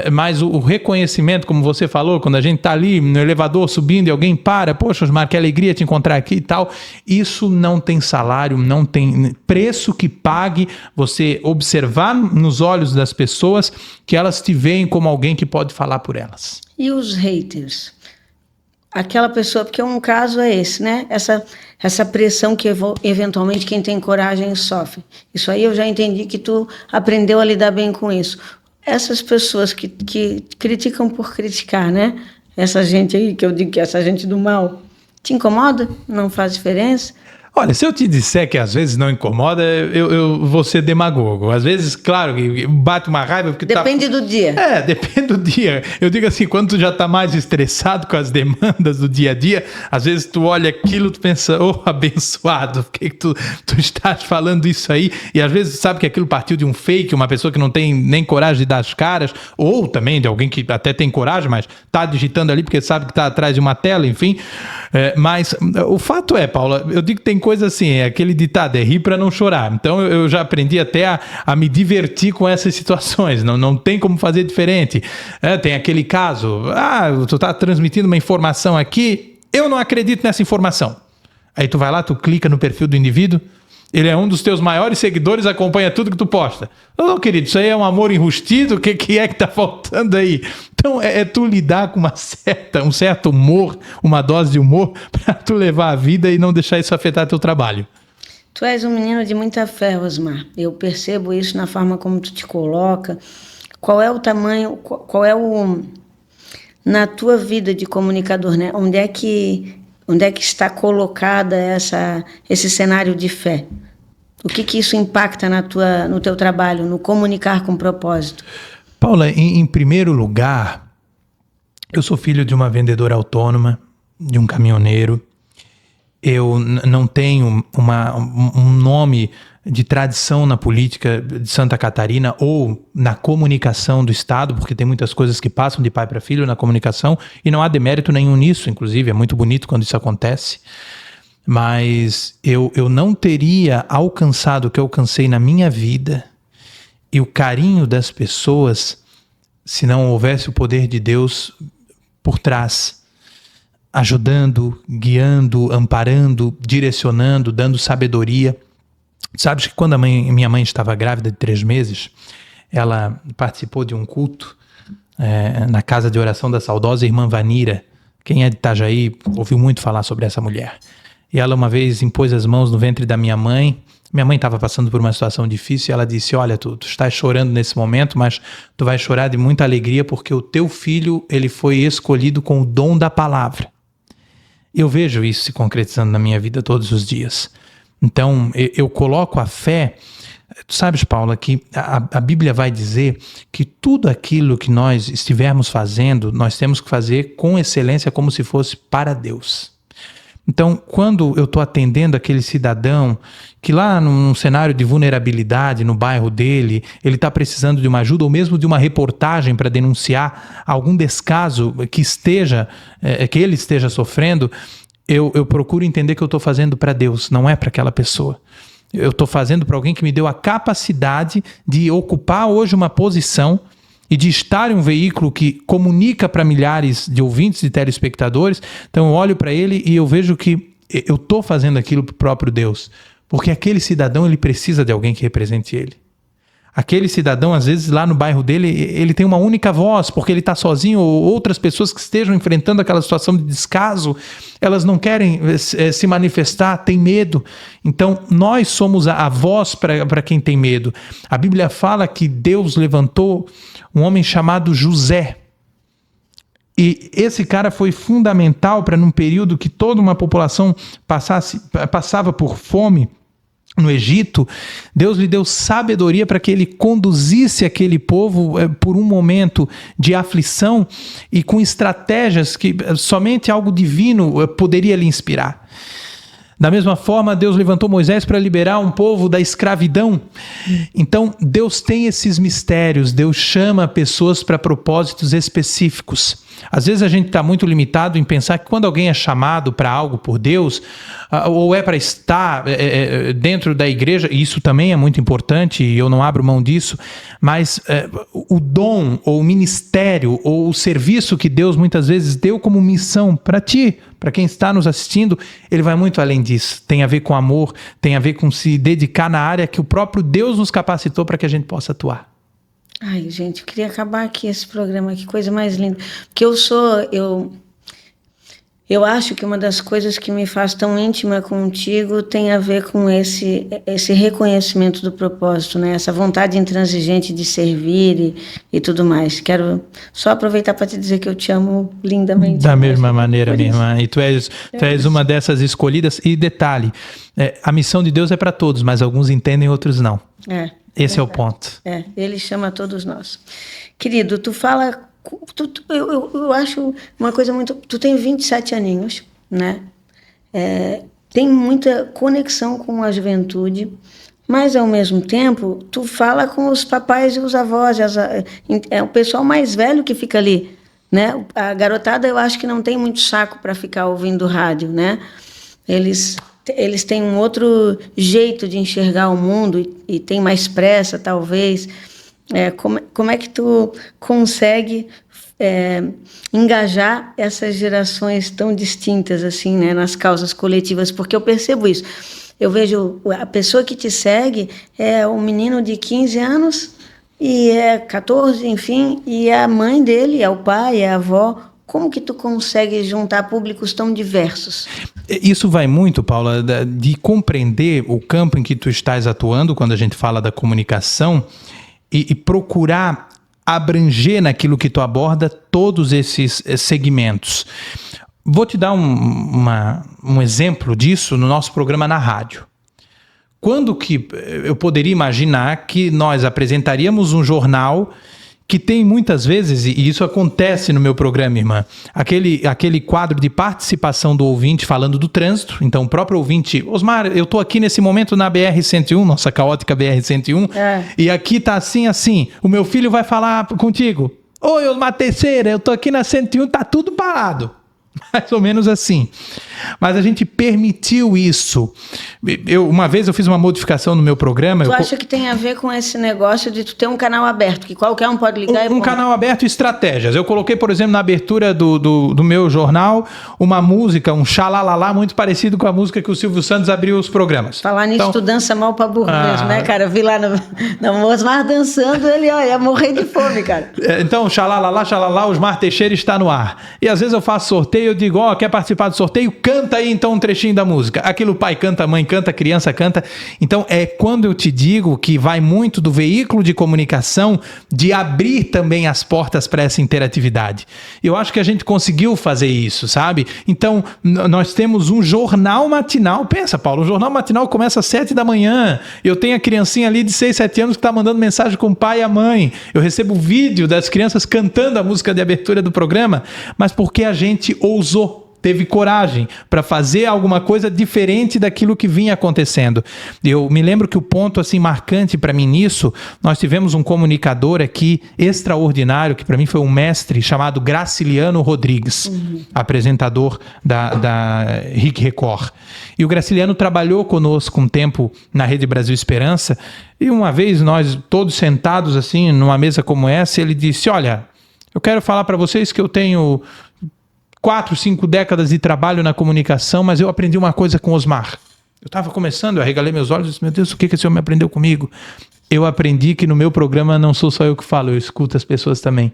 mas o reconhecimento, como você falou, quando a gente está ali no elevador subindo e alguém para, poxa, Osmar, que alegria te encontrar aqui e tal, isso não tem salário, não tem preço que pague você observar nos olhos das pessoas que elas te veem como alguém que pode falar por elas. E os haters? Aquela pessoa, porque um caso é esse, né? Essa pressão que eventualmente quem tem coragem sofre. Isso aí eu já entendi que tu aprendeu a lidar bem com isso. Essas pessoas que criticam por criticar, né? Essa gente aí, que eu digo que é essa gente do mal, te incomoda? Não faz diferença? Olha, se eu te disser que às vezes não incomoda, eu vou ser demagogo. Às vezes, claro, bate uma raiva porque depende do dia. Depende do dia. Eu digo assim, quando tu já tá mais estressado com as demandas do dia a dia, às vezes tu olha aquilo, tu pensa, abençoado, por que tu estás falando isso aí? E às vezes sabe que aquilo partiu de um fake, uma pessoa que não tem nem coragem de dar as caras, ou também de alguém que até tem coragem, mas tá digitando ali porque sabe que tá atrás de uma tela, enfim. Mas o fato é, Paula, eu digo que tem coisa assim, é aquele ditado, é rir para não chorar. Então eu já aprendi até a me divertir com essas situações, não tem como fazer diferente. Tem aquele caso, tu tá transmitindo uma informação aqui, eu não acredito nessa informação. Aí tu vai lá, tu clica no perfil do indivíduo, ele é um dos teus maiores seguidores, acompanha tudo que tu posta. Não, querido, isso aí é um amor enrustido, o que é que tá faltando aí? Então é tu lidar com um certo humor, uma dose de humor, para tu levar a vida e não deixar isso afetar teu trabalho. Tu és um menino de muita fé, Osmar. Eu percebo isso na forma como tu te coloca. Qual é o tamanho, na tua vida de comunicador, né? Onde é que está colocada esse cenário de fé? O que isso impacta no teu trabalho, no comunicar com propósito? Paula, em primeiro lugar, eu sou filho de uma vendedora autônoma, de um caminhoneiro. Eu não tenho um nome de tradição na política de Santa Catarina ou na comunicação do Estado, porque tem muitas coisas que passam de pai para filho na comunicação e não há demérito nenhum nisso, inclusive, é muito bonito quando isso acontece. Mas eu não teria alcançado o que eu alcancei na minha vida e o carinho das pessoas se não houvesse o poder de Deus por trás, ajudando, guiando, amparando, direcionando, dando sabedoria. Sabes que quando minha mãe estava grávida de 3 meses, ela participou de um culto na casa de oração da saudosa irmã Vanira. Quem é de Itajaí ouviu muito falar sobre essa mulher. E ela uma vez impôs as mãos no ventre da minha mãe. Minha mãe estava passando por uma situação difícil e ela disse, olha, tu estás chorando nesse momento, mas tu vais chorar de muita alegria porque o teu filho, ele foi escolhido com o dom da palavra. Eu vejo isso se concretizando na minha vida todos os dias. Então, eu coloco a fé. Tu sabes, Paula, que a Bíblia vai dizer que tudo aquilo que nós estivermos fazendo, nós temos que fazer com excelência, como se fosse para Deus. Então, quando eu estou atendendo aquele cidadão que lá num cenário de vulnerabilidade no bairro dele, ele está precisando de uma ajuda ou mesmo de uma reportagem para denunciar algum descaso que ele esteja sofrendo, eu procuro entender que eu estou fazendo para Deus, não é para aquela pessoa. Eu estou fazendo para alguém que me deu a capacidade de ocupar hoje uma posição e de estar em um veículo que comunica para milhares de ouvintes e telespectadores. Então eu olho para ele e eu vejo que eu estou fazendo aquilo para o próprio Deus, porque aquele cidadão ele precisa de alguém que represente ele. Aquele cidadão, às vezes, lá no bairro dele, ele tem uma única voz, porque ele está sozinho, ou outras pessoas que estejam enfrentando aquela situação de descaso, elas não querem se manifestar, têm medo. Então, nós somos a voz para quem tem medo. A Bíblia fala que Deus levantou um homem chamado José. E esse cara foi fundamental para, num período que toda uma população passava por fome, no Egito, Deus lhe deu sabedoria para que ele conduzisse aquele povo por um momento de aflição e com estratégias que somente algo divino poderia lhe inspirar. Da mesma forma, Deus levantou Moisés para liberar um povo da escravidão. Então, Deus tem esses mistérios, Deus chama pessoas para propósitos específicos. Às vezes a gente está muito limitado em pensar que quando alguém é chamado para algo por Deus, ou é para estar dentro da igreja, e isso também é muito importante, e eu não abro mão disso, mas o dom, ou o ministério, ou o serviço que Deus muitas vezes deu como missão para ti, para quem está nos assistindo, ele vai muito além disso. Tem a ver com amor, tem a ver com se dedicar na área que o próprio Deus nos capacitou para que a gente possa atuar. Ai, gente, eu queria acabar aqui esse programa, que coisa mais linda. Porque eu acho que uma das coisas que me faz tão íntima contigo tem a ver com esse reconhecimento do propósito, né? Essa vontade intransigente de servir e tudo mais. Quero só aproveitar para te dizer que eu te amo lindamente. Da mesma maneira, minha irmã. E tu és uma dessas escolhidas. E detalhe, a missão de Deus é para todos, mas alguns entendem, outros não. Esse é o ponto. Ele chama todos nós. Querido, tu fala... Eu acho uma coisa muito... Tu tem 27 aninhos, né? Tem muita conexão com a juventude, mas, ao mesmo tempo, tu fala com os papais e os avós. É o pessoal mais velho que fica ali, né? A garotada, eu acho que não tem muito saco para ficar ouvindo rádio, né? Eles têm um outro jeito de enxergar o mundo e tem mais pressa, talvez. Como é que tu consegue engajar essas gerações tão distintas assim, né, nas causas coletivas? Porque eu percebo isso. Eu vejo a pessoa que te segue é um menino de 15 anos e 14, enfim, e é a mãe dele, é o pai, é a avó. Como que tu consegue juntar públicos tão diversos? Isso vai muito, Paula, de compreender o campo em que tu estás atuando quando a gente fala da comunicação e procurar abranger naquilo que tu aborda todos esses segmentos. Vou te dar um exemplo disso no nosso programa na rádio. Quando que eu poderia imaginar que nós apresentaríamos um jornal que tem muitas vezes, e isso acontece no meu programa, irmã, aquele quadro de participação do ouvinte falando do trânsito. Então o próprio ouvinte, Osmar, eu estou aqui nesse momento na BR-101, nossa caótica BR-101, e aqui tá assim, o meu filho vai falar contigo. Oi, Osmar Teixeira, eu estou aqui na 101, tá tudo parado. Mais ou menos assim. Mas a gente permitiu isso. Uma vez eu fiz uma modificação no meu programa. Tu acha que tem a ver com esse negócio de tu ter um canal aberto, que qualquer um pode ligar? Um canal aberto e estratégias. Eu coloquei, por exemplo, na abertura do meu jornal, uma música, um xalalala, muito parecido com a música que o Silvio Santos abriu os programas. Falar nisso, então, tu dança mal pra burro mesmo, né, cara? Eu vi lá no Osmar dançando, ele ia morrer de fome, cara. Então, xalalala, Osmar Teixeira está no ar. E às vezes eu faço sorteio, eu digo, quer participar do sorteio? Canta aí então um trechinho da música. Aquilo, pai canta, mãe canta, criança canta. Então é quando eu te digo que vai muito do veículo de comunicação de abrir também as portas para essa interatividade. Eu acho que a gente conseguiu fazer isso, sabe? Então nós temos um jornal matinal. Pensa, Paulo, o jornal matinal começa às 7 da manhã. Eu tenho a criancinha ali de 6, 7 anos que está mandando mensagem com o pai e a mãe. Eu recebo vídeo das crianças cantando a música de abertura do programa, mas porque a gente ousou, teve coragem para fazer alguma coisa diferente daquilo que vinha acontecendo. Eu me lembro que o ponto assim marcante para mim nisso, nós tivemos um comunicador aqui extraordinário, que para mim foi um mestre, chamado Graciliano Rodrigues, apresentador da RIC Record. E o Graciliano trabalhou conosco um tempo na Rede Brasil Esperança, e uma vez nós todos sentados assim numa mesa como essa, ele disse, olha, eu quero falar para vocês que eu tenho 4, 5 décadas de trabalho na comunicação, mas eu aprendi uma coisa com o Osmar. Eu estava começando, eu arregalei meus olhos e disse, meu Deus, o que esse homem aprendeu comigo? eu aprendi que no meu programa não sou só eu que falo, eu escuto as pessoas também.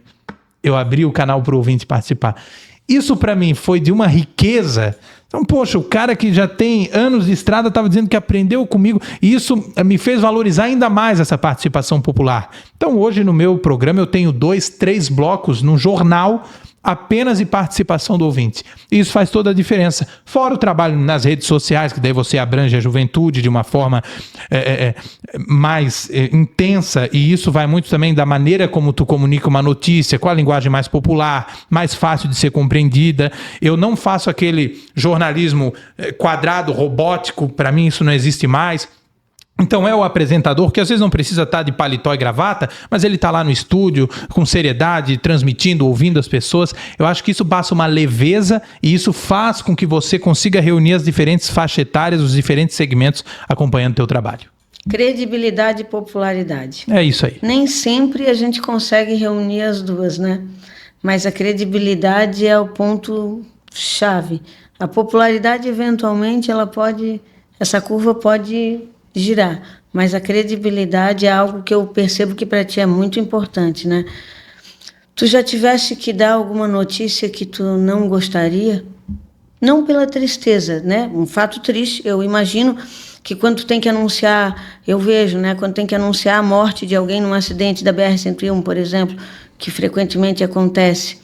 Eu abri o canal para o ouvinte participar. Isso para mim foi de uma riqueza. Então, poxa, o cara que já tem anos de estrada estava dizendo que aprendeu comigo, e isso me fez valorizar ainda mais essa participação popular. Então, hoje no meu programa eu tenho 2, 3 blocos no jornal apenas de participação do ouvinte. Isso faz toda a diferença. Fora o trabalho nas redes sociais, que daí você abrange a juventude de uma forma mais intensa, e isso vai muito também da maneira como tu comunica uma notícia, com a linguagem mais popular, mais fácil de ser compreendida. Eu não faço aquele jornalismo quadrado, robótico, para mim isso não existe mais. Então é o apresentador que às vezes não precisa estar de paletó e gravata, mas ele está lá no estúdio com seriedade, transmitindo, ouvindo as pessoas. Eu acho que isso passa uma leveza e isso faz com que você consiga reunir as diferentes faixas etárias, os diferentes segmentos acompanhando o teu trabalho. Credibilidade e popularidade. É isso aí. Nem sempre a gente consegue reunir as duas, né? Mas a credibilidade é o ponto-chave. A popularidade, eventualmente, essa curva pode girar, mas a credibilidade é algo que eu percebo que para ti é muito importante, né? Tu já tivesse que dar alguma notícia que tu não gostaria? Não pela tristeza, né? Um fato triste, eu imagino que quando tu tem que anunciar, eu vejo, né? Quando tem que anunciar a morte de alguém num acidente da BR-101, por exemplo, que frequentemente acontece,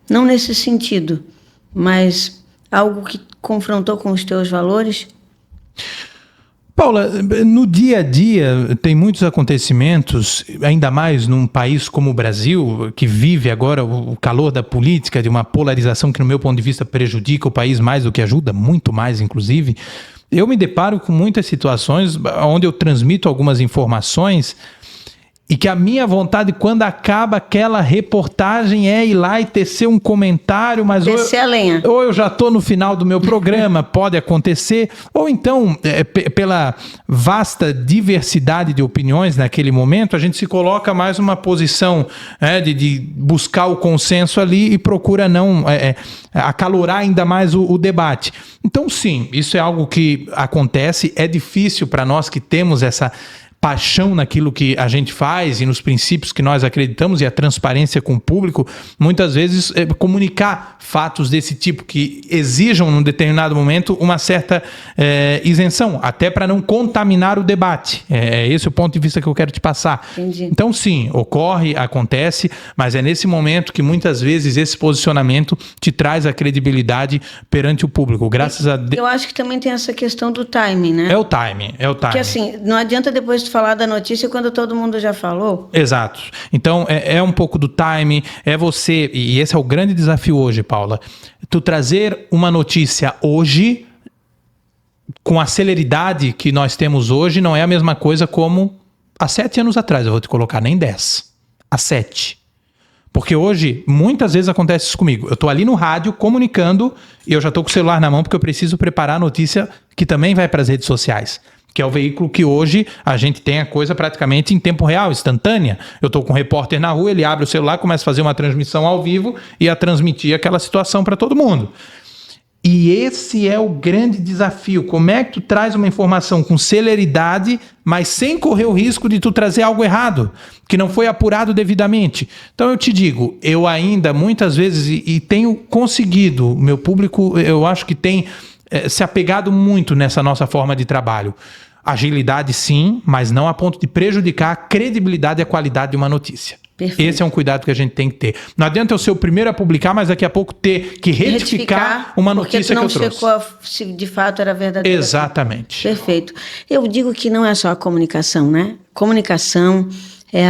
não nesse sentido, mas algo que confrontou com os teus valores? Paula, no dia a dia tem muitos acontecimentos, ainda mais num país como o Brasil, que vive agora o calor da política, de uma polarização que, no meu ponto de vista, prejudica o país mais do que ajuda, muito mais, inclusive. Eu me deparo com muitas situações onde eu transmito algumas informações e que a minha vontade, quando acaba aquela reportagem, é ir lá e tecer um comentário, mas descer a lenha. Ou eu já estou no final do meu programa, pode acontecer, ou então, pela vasta diversidade de opiniões naquele momento, a gente se coloca mais numa posição de buscar o consenso ali e procura não acalorar ainda mais o debate. Então, sim, isso é algo que acontece, é difícil para nós que temos essa paixão naquilo que a gente faz e nos princípios que nós acreditamos e a transparência com o público, muitas vezes comunicar fatos desse tipo que exijam num determinado momento uma certa isenção, até para não contaminar o debate. É esse o ponto de vista que eu quero te passar. Entendi. Então sim, ocorre, acontece, mas é nesse momento que muitas vezes esse posicionamento te traz a credibilidade perante o público, graças a Deus. Eu acho que também tem essa questão do timing, né? É o timing. Porque assim, não adianta depois falar da notícia quando todo mundo já falou. Exato. Então, é um pouco do timing, é você, e esse é o grande desafio hoje, Paula, tu trazer uma notícia hoje, com a celeridade que nós temos hoje, não é a mesma coisa como há 7 anos atrás, eu vou te colocar, nem 10, há 7. Porque hoje, muitas vezes acontece isso comigo. Eu estou ali no rádio comunicando e eu já estou com o celular na mão porque eu preciso preparar a notícia que também vai para as redes sociais, que é o veículo que hoje a gente tem a coisa praticamente em tempo real, instantânea. Eu estou com um repórter na rua, ele abre o celular, começa a fazer uma transmissão ao vivo e a transmitir aquela situação para todo mundo. E esse é o grande desafio. Como é que tu traz uma informação com celeridade, mas sem correr o risco de tu trazer algo errado, que não foi apurado devidamente? Então eu te digo, eu ainda muitas vezes, e tenho conseguido, meu público eu acho que tem se apegado muito nessa nossa forma de trabalho. Agilidade sim, mas não a ponto de prejudicar a credibilidade e a qualidade de uma notícia. Perfeito. Esse é um cuidado que a gente tem que ter. Não adianta eu ser o primeiro a publicar, mas daqui a pouco ter que retificar uma notícia que eu trouxe. Porque tu não checou se de fato era verdadeira. Exatamente. Perfeito. Eu digo que não é só a comunicação, né? Comunicação é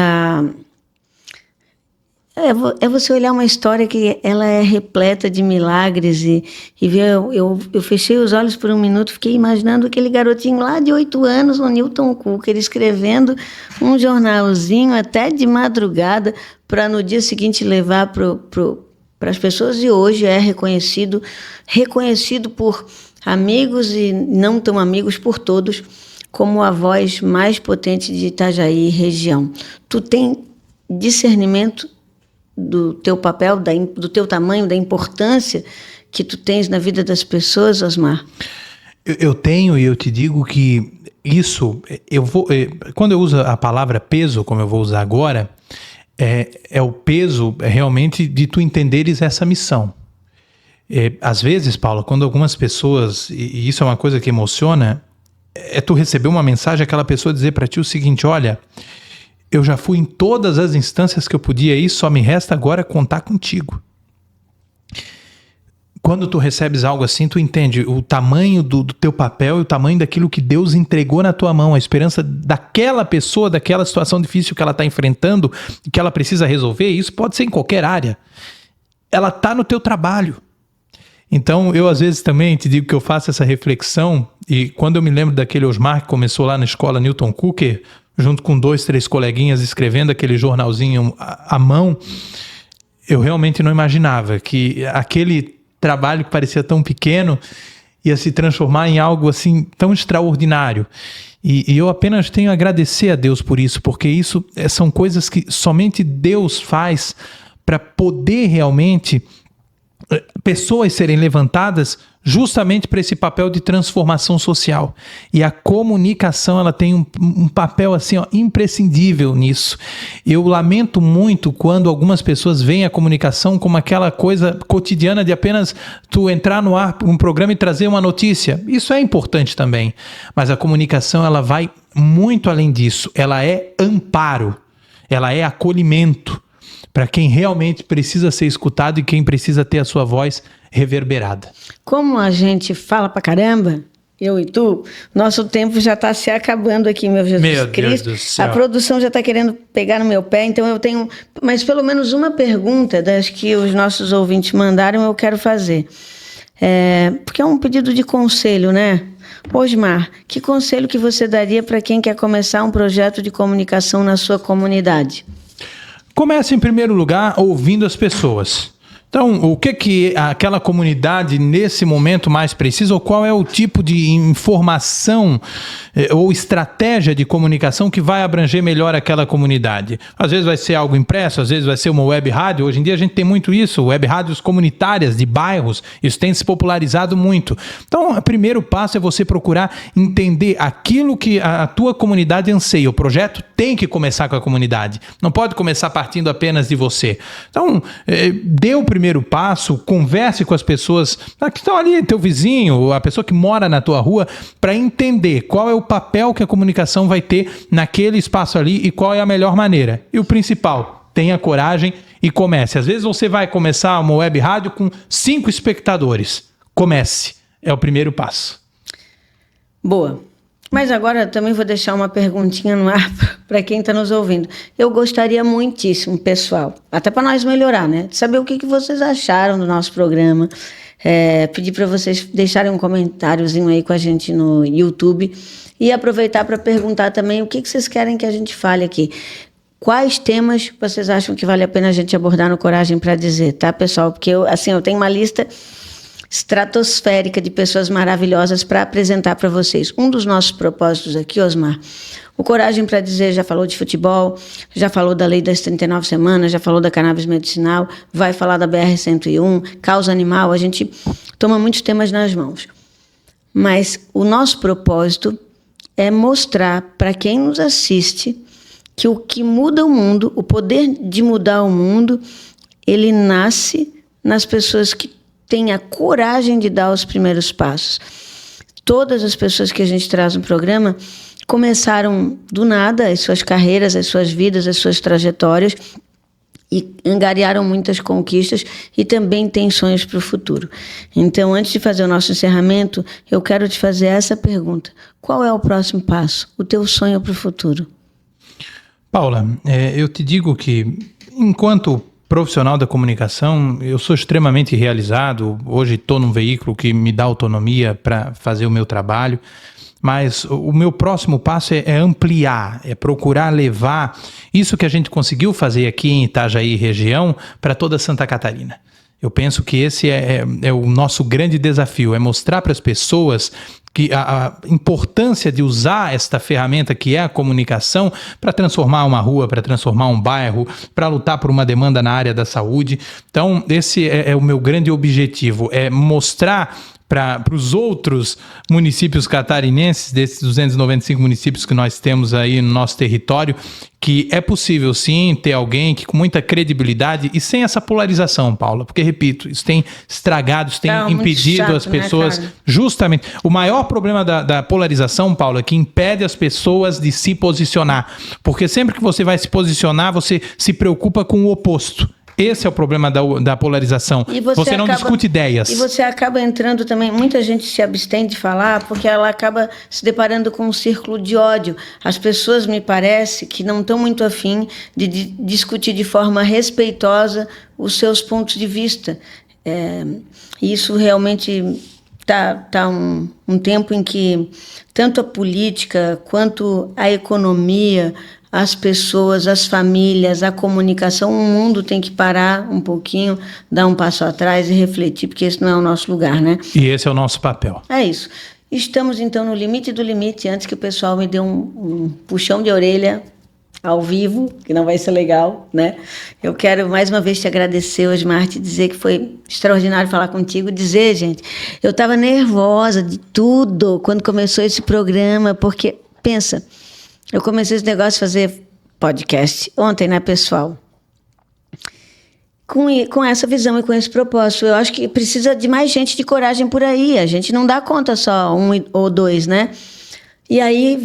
você olhar uma história que ela é repleta de milagres e ver... Eu fechei os olhos por um minuto, fiquei imaginando aquele garotinho lá de 8 anos, o Newton Cooker, escrevendo um jornalzinho até de madrugada para no dia seguinte levar para as pessoas, e hoje é reconhecido por amigos e não tão amigos, por todos, como a voz mais potente de Itajaí e região. Tu tem discernimento do teu papel, do teu tamanho, da importância que tu tens na vida das pessoas, Osmar? Eu tenho, e eu te digo que isso, quando eu uso a palavra peso, como eu vou usar agora, é o peso realmente de tu entenderes essa missão. Às vezes, Paula, quando algumas pessoas, e isso é uma coisa que emociona, é tu receber uma mensagem, aquela pessoa dizer para ti o seguinte: olha, eu já fui em todas as instâncias que eu podia ir, só me resta agora contar contigo. Quando tu recebes algo assim, tu entende o tamanho do teu papel e o tamanho daquilo que Deus entregou na tua mão, a esperança daquela pessoa, daquela situação difícil que ela está enfrentando e que ela precisa resolver. Isso pode ser em qualquer área. Ela está no teu trabalho. Então, eu às vezes também te digo que eu faço essa reflexão, e quando eu me lembro daquele Osmar que começou lá na escola Newton Cooker, junto com 2, 3 coleguinhas, escrevendo aquele jornalzinho à mão, eu realmente não imaginava que aquele trabalho que parecia tão pequeno ia se transformar em algo assim tão extraordinário. E eu apenas tenho a agradecer a Deus por isso, porque isso são coisas que somente Deus faz para poder realmente pessoas serem levantadas justamente para esse papel de transformação social. E a comunicação, ela tem um papel assim, imprescindível nisso. Eu lamento muito quando algumas pessoas veem a comunicação como aquela coisa cotidiana de apenas tu entrar no ar por um programa e trazer uma notícia. Isso é importante também, mas a comunicação, ela vai muito além disso. Ela é amparo, ela é acolhimento para quem realmente precisa ser escutado e quem precisa ter a sua voz reverberada. Como a gente fala pra caramba, eu e tu, nosso tempo já está se acabando aqui, meu Jesus Cristo. Deus do céu. A produção já está querendo pegar no meu pé, então eu tenho... Mas pelo menos uma pergunta das que os nossos ouvintes mandaram eu quero fazer. Porque é um pedido de conselho, né? Osmar, que conselho que você daria para quem quer começar um projeto de comunicação na sua comunidade? Comece, em primeiro lugar, ouvindo as pessoas. Então, o que aquela comunidade nesse momento mais precisa, ou qual é o tipo de informação ou estratégia de comunicação que vai abranger melhor aquela comunidade? Às vezes vai ser algo impresso, às vezes vai ser uma web rádio. Hoje em dia a gente tem muito isso, web rádios comunitárias de bairros, isso tem se popularizado muito. Então, o primeiro passo é você procurar entender aquilo que a tua comunidade anseia. O projeto tem que começar com a comunidade, não pode começar partindo apenas de você. Então, dê o primeiro passo, converse com as pessoas que estão ali, teu vizinho, a pessoa que mora na tua rua, para entender qual é o papel que a comunicação vai ter naquele espaço ali e qual é a melhor maneira. E o principal, tenha coragem e comece. Às vezes você vai começar uma web rádio com 5 espectadores. Comece. É o primeiro passo. Boa. Mas agora eu também vou deixar uma perguntinha no ar para quem está nos ouvindo. Eu gostaria muitíssimo, pessoal, até para nós melhorar, né? De saber o que vocês acharam do nosso programa. Pedir para vocês deixarem um comentáriozinho aí com a gente no YouTube e aproveitar para perguntar também o que vocês querem que a gente fale aqui. Quais temas vocês acham que vale a pena a gente abordar no Coragem para Dizer, tá, pessoal? Porque eu tenho uma lista estratosférica de pessoas maravilhosas para apresentar para vocês. Um dos nossos propósitos aqui, Osmar, o Coragem para Dizer já falou de futebol, já falou da lei das 39 semanas, já falou da cannabis medicinal, vai falar da BR-101, causa animal, a gente toma muitos temas nas mãos. Mas o nosso propósito é mostrar para quem nos assiste que o que muda o mundo, o poder de mudar o mundo, ele nasce nas pessoas que têm a coragem de dar os primeiros passos. Todas as pessoas que a gente traz no programa começaram do nada as suas carreiras, as suas vidas, as suas trajetórias e angariaram muitas conquistas e também têm sonhos para o futuro. Então, antes de fazer o nosso encerramento, eu quero te fazer essa pergunta. Qual é o próximo passo? O teu sonho para o futuro? Paula, eu te digo que, enquanto profissional da comunicação, eu sou extremamente realizado. Hoje estou num veículo que me dá autonomia para fazer o meu trabalho, mas o meu próximo passo é ampliar, é procurar levar isso que a gente conseguiu fazer aqui em Itajaí região para toda Santa Catarina. Eu penso que esse é o nosso grande desafio, é mostrar para as pessoas que a importância de usar esta ferramenta que é a comunicação para transformar uma rua, para transformar um bairro, para lutar por uma demanda na área da saúde. Então, esse é o meu grande objetivo, é mostrar para os outros municípios catarinenses, desses 295 municípios que nós temos aí no nosso território, que é possível sim ter alguém que com muita credibilidade e sem essa polarização, Paula, porque repito, isso tem estragado, isso tem impedido chato, as pessoas, né, justamente, o maior problema da polarização, Paula, é que impede as pessoas de se posicionar, porque sempre que você vai se posicionar, você se preocupa com o oposto. Esse é o problema da polarização. Você não discute ideias. E você acaba entrando também... Muita gente se abstém de falar porque ela acaba se deparando com um círculo de ódio. As pessoas, me parece, que não estão muito afim de discutir de forma respeitosa os seus pontos de vista. Isso realmente está um tempo em que tanto a política quanto a economia... As pessoas, as famílias, a comunicação, o mundo tem que parar um pouquinho, dar um passo atrás e refletir, porque esse não é o nosso lugar, né? E esse é o nosso papel. É isso. Estamos, então, no limite do limite, antes que o pessoal me dê um puxão de orelha ao vivo, que não vai ser legal, né? Eu quero, mais uma vez, te agradecer, Osmar, te dizer que foi extraordinário falar contigo, dizer, gente, eu estava nervosa de tudo quando começou esse programa, porque, pensa... Eu comecei esse negócio de fazer podcast ontem, né, pessoal? Com essa visão e com esse propósito. Eu acho que precisa de mais gente de coragem por aí. A gente não dá conta só um ou dois, né? E aí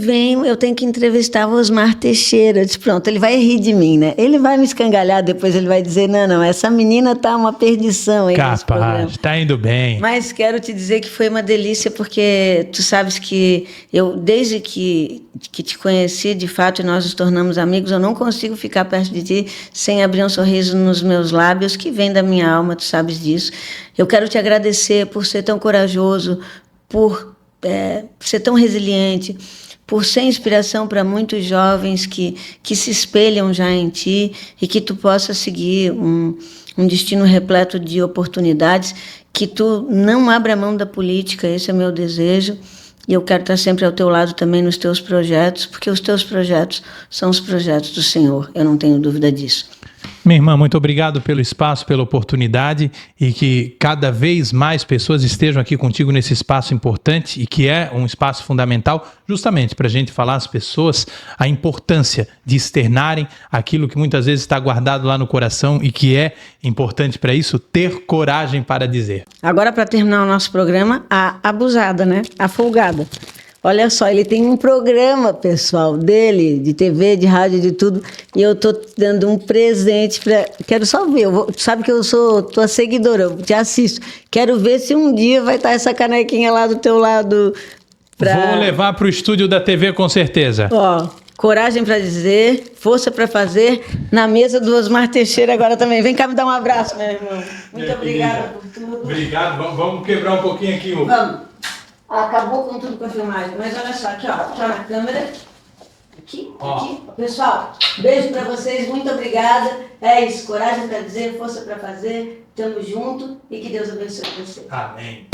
eu tenho que entrevistar o Osmar Teixeira. Eu disse, pronto, ele vai rir de mim, né? Ele vai me escangalhar, depois ele vai dizer, não, essa menina tá uma perdição aí nesse programa. Capaz, tá indo bem. Mas quero te dizer que foi uma delícia, porque tu sabes que eu, desde que te conheci, de fato, e nós nos tornamos amigos, eu não consigo ficar perto de ti sem abrir um sorriso nos meus lábios, que vem da minha alma, tu sabes disso. Eu quero te agradecer por ser tão corajoso, por ser tão resiliente, por ser inspiração para muitos jovens que se espelham já em ti e que tu possa seguir um destino repleto de oportunidades, que tu não abra mão da política, esse é meu desejo, e eu quero estar sempre ao teu lado também nos teus projetos, porque os teus projetos são os projetos do Senhor, eu não tenho dúvida disso. Minha irmã, muito obrigado pelo espaço, pela oportunidade e que cada vez mais pessoas estejam aqui contigo nesse espaço importante e que é um espaço fundamental justamente para a gente falar às pessoas a importância de externarem aquilo que muitas vezes está guardado lá no coração e que é importante para isso, ter coragem para dizer. Agora, para terminar o nosso programa, a abusada, né? A folgada. Olha só, ele tem um programa, pessoal, dele, de TV, de rádio, de tudo, e eu tô dando um presente para... Quero só ver, sabe que eu sou tua seguidora, eu te assisto. Quero ver se um dia vai estar essa canequinha lá do teu lado. Vou levar pro estúdio da TV com certeza. Ó, coragem para dizer, força para fazer, na mesa do Osmar Teixeira agora também. Vem cá me dar um abraço, meu irmão. Muito obrigada por tudo. Obrigado, vamos quebrar um pouquinho aqui, Hugo. Vamos. Acabou com tudo com a filmagem, mas olha só, aqui ó, tá na câmera, aqui, pessoal, beijo pra vocês, muito obrigada, é isso, coragem pra dizer, força pra fazer, tamo junto e que Deus abençoe vocês. Amém.